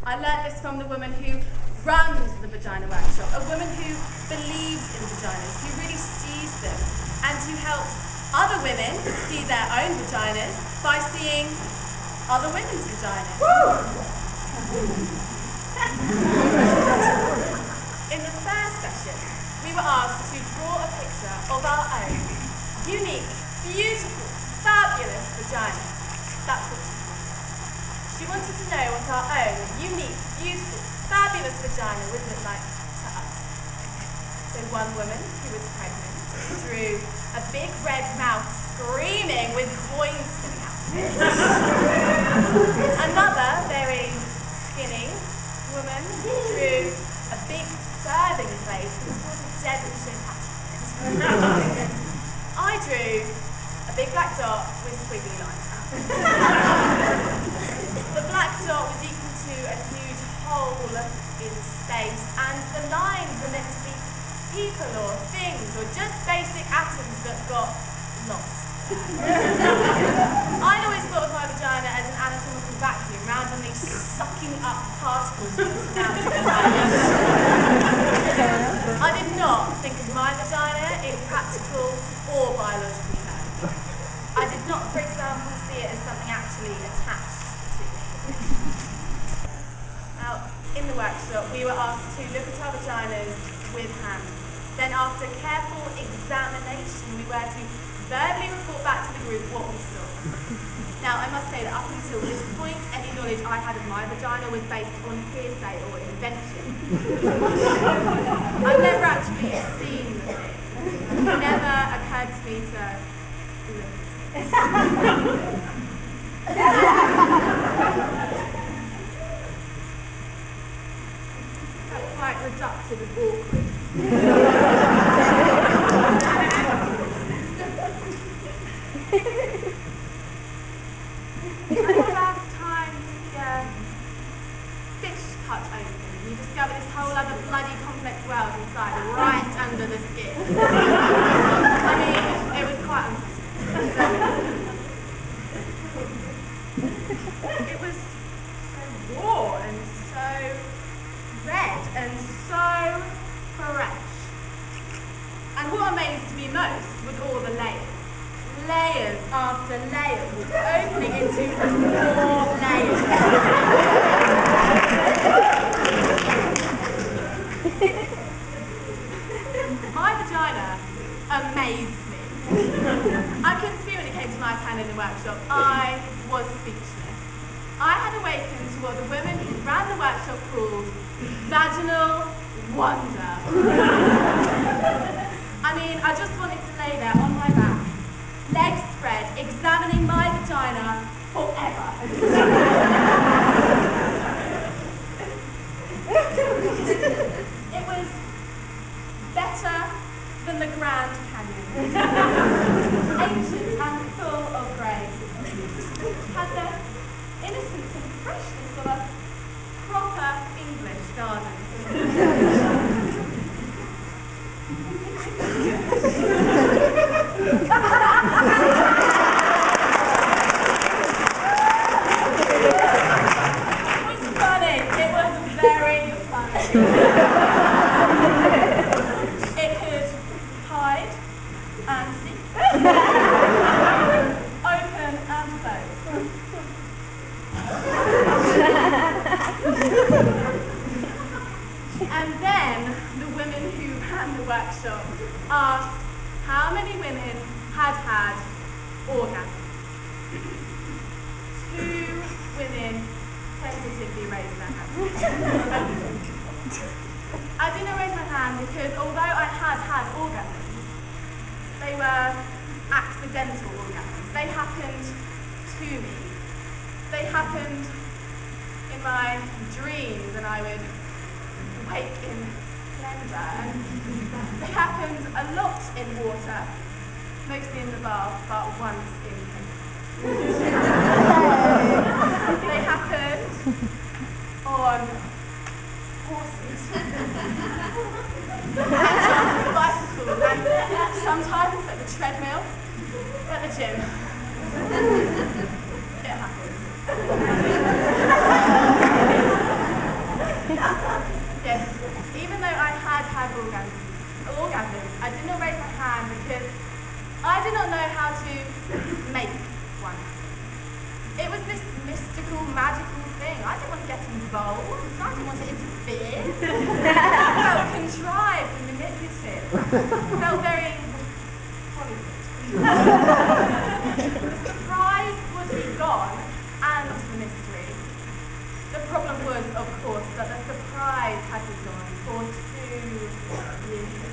I learned this from the woman who runs the Vagina Workshop, a woman who believes in vaginas, who really sees them, and who helps other women see their own vaginas by seeing other women's vaginas. In the first session, we were asked to draw a picture of our own unique, beautiful, fabulous vagina. That's what she wanted. She wanted to know what our own unique, beautiful, fabulous vagina would look like to us. So one woman who was pregnant drew a big red mouth screaming with coins coming out of it. Another very skinny woman drew a big serving plate with sort of Devonshire pattern on it. I drew a big black dot with squiggly lines out. The black dot was equal to a huge hole in space, and the lines were meant to be people or things or just basic atoms that got lost. I'd always thought of my vagina as an anatomical vacuum, randomly sucking up particles from the surrounding environment. I did not think of my vagina in practical or biological terms. I did not, for example, see it as something actually attached to me. Now, in the workshop, we were asked to look at our vaginas with hands. Then, after careful examination, we were to verbally report back to the group what we saw. Now, I must say that up until this point, any knowledge I had of my vagina was based on hearsay or invention. I've never actually seen the thing. It never occurred to me to look at it. That's quite reductive and awkward. Last time the fish cut open, you discover this whole other bloody complex world inside, right under the skin. I mean, it was quite unpleasant. It was so raw and so red and so fresh. And what amazed me most was all the layers. Layers after layers, opening into more layers. My vagina amazed me. I couldn't speak when it came to my time in the workshop. I was speechless. I had awakened to what the women who ran the workshop called vaginal wonder. I mean, I just wanted to lay there on my back, legs spread, examining my vagina forever. It was better than the Grand Canyon. Ancient and full of grace. Had the innocence and freshness of a proper English garden. It could hide and seek, open and close. And then the women who ran the workshop asked how many women had had orgasms. 2 women tentatively raised their hands. I didn't raise my hand because although I had had orgasms, they were accidental orgasms. They happened to me. They happened in my dreams, and I would wake in splendor. And they happened a lot in water, mostly in the bath, but once in paper. They happened on horses, bicycles, and sometimes at the treadmill, at the gym. It happens. Felt very Hollywood. The surprise would be gone, and the mystery. The problem was, of course, that the surprise had been gone for 2 years.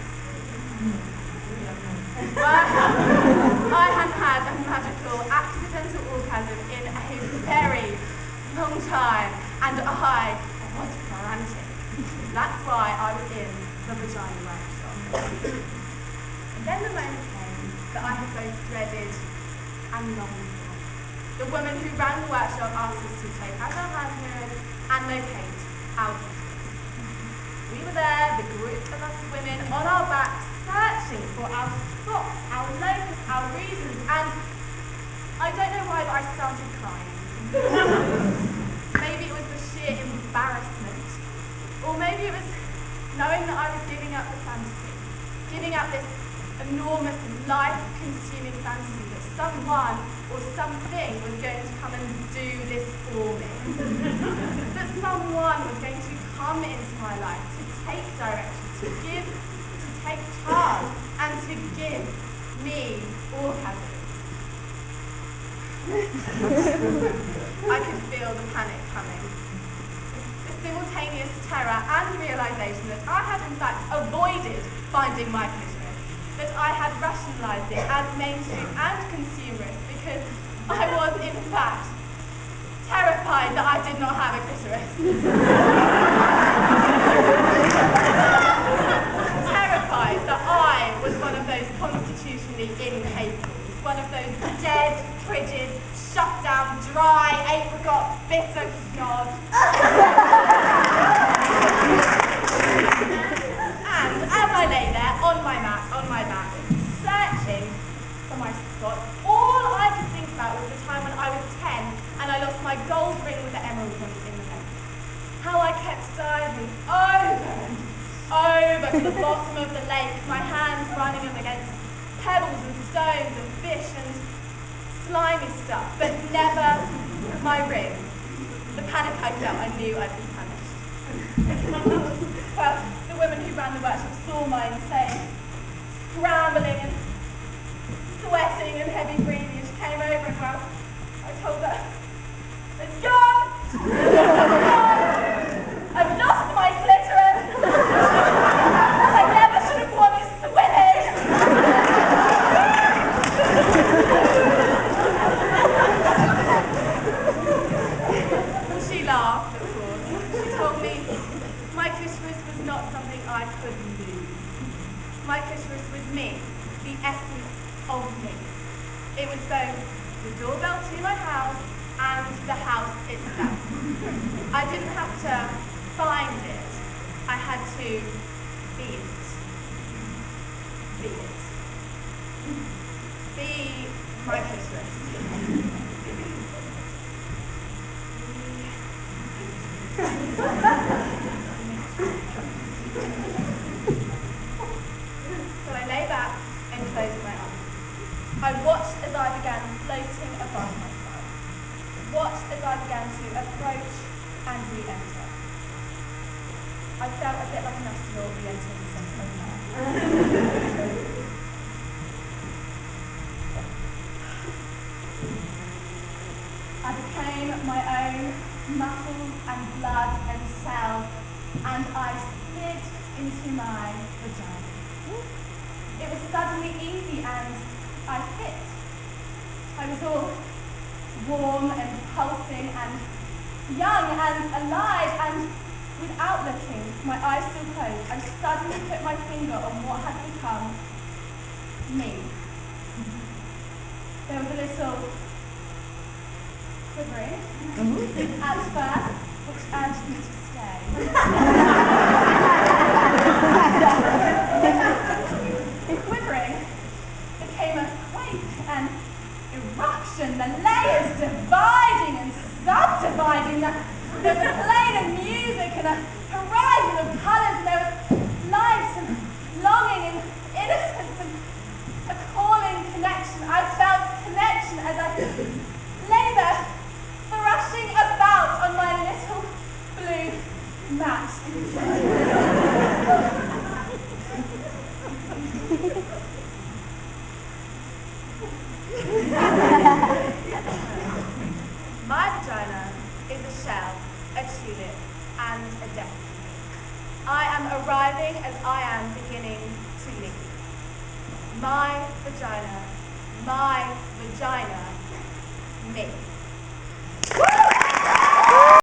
I had had a magical accidental orgasm in a very long time, and I was frantic. That's why I was in the Vagina Workshop. And then the moment came that I had both dreaded and longed for. The woman who ran the workshop asked us to take out our hand mirrors and locate our clitoris. We were there, the group of us women, on our backs, searching for our spots, our locus, our reasons, and I don't know why, but I started crying. Maybe it was the sheer embarrassment, or maybe it was knowing that I was giving up the fantasy, giving up this enormous, life-consuming fantasy that someone or something was going to come and do this for me. That someone was going to come into my life to take direction, to take charge, and to give me orgasms. I could feel the panic coming. The simultaneous terror and realization that I had in fact avoided finding my clitoris, that I had rationalized it as mainstream and consumerist because I was in fact terrified that I did not have a clitoris. Terrified that I was one of those constitutionally incapables, one of those dead, frigid, shut down, dry, apricot, bitter god. And as I lay there on my mat, on my back, searching for my spot, all I could think about was the time when I was 10 and I lost my gold ring with the emerald on it in the lake. How I kept diving over and over to the bottom of the lake, my hands running up against pebbles and stones and fish and slimy stuff, but never my ring. The panic I felt, I knew I'd been punished. Well, the woman who ran the workshop saw my insane scrambling and sweating and heavy breathing, and she came over and, well, I told her, it's gone! It's gone! I've lost my clitoris! I never should have worn this swimming! And she laughed, of course. She told me my clitoris was not something I could lose. My clitoris was me, the essence of me. It was both the doorbell to my house and the house itself. I didn't have to find it. I had to be it. Be it. Be my clitoris. So I lay back and closed my eyes. I watched as I began floating above myself. Watched as I began to approach and re-enter. I felt a bit like an astronaut re-entering the centre of Earth. I became my own muscles and blood and cells, and I slid into my vagina. It was suddenly easy, and I fit. I was all warm and pulsing and young and alive, and without looking, my eyes still closed, I suddenly put my finger on what had become me. There was a little quivering at first, which urged me to stay. The quivering became a quake, an eruption, the layers dividing and subdividing. There was a plane of music and a horizon of colours, and there was life and longing and innocence and a calling connection. I felt connection as I lay there, thrashing about on my little blue arriving as I am beginning to leave. My vagina, me.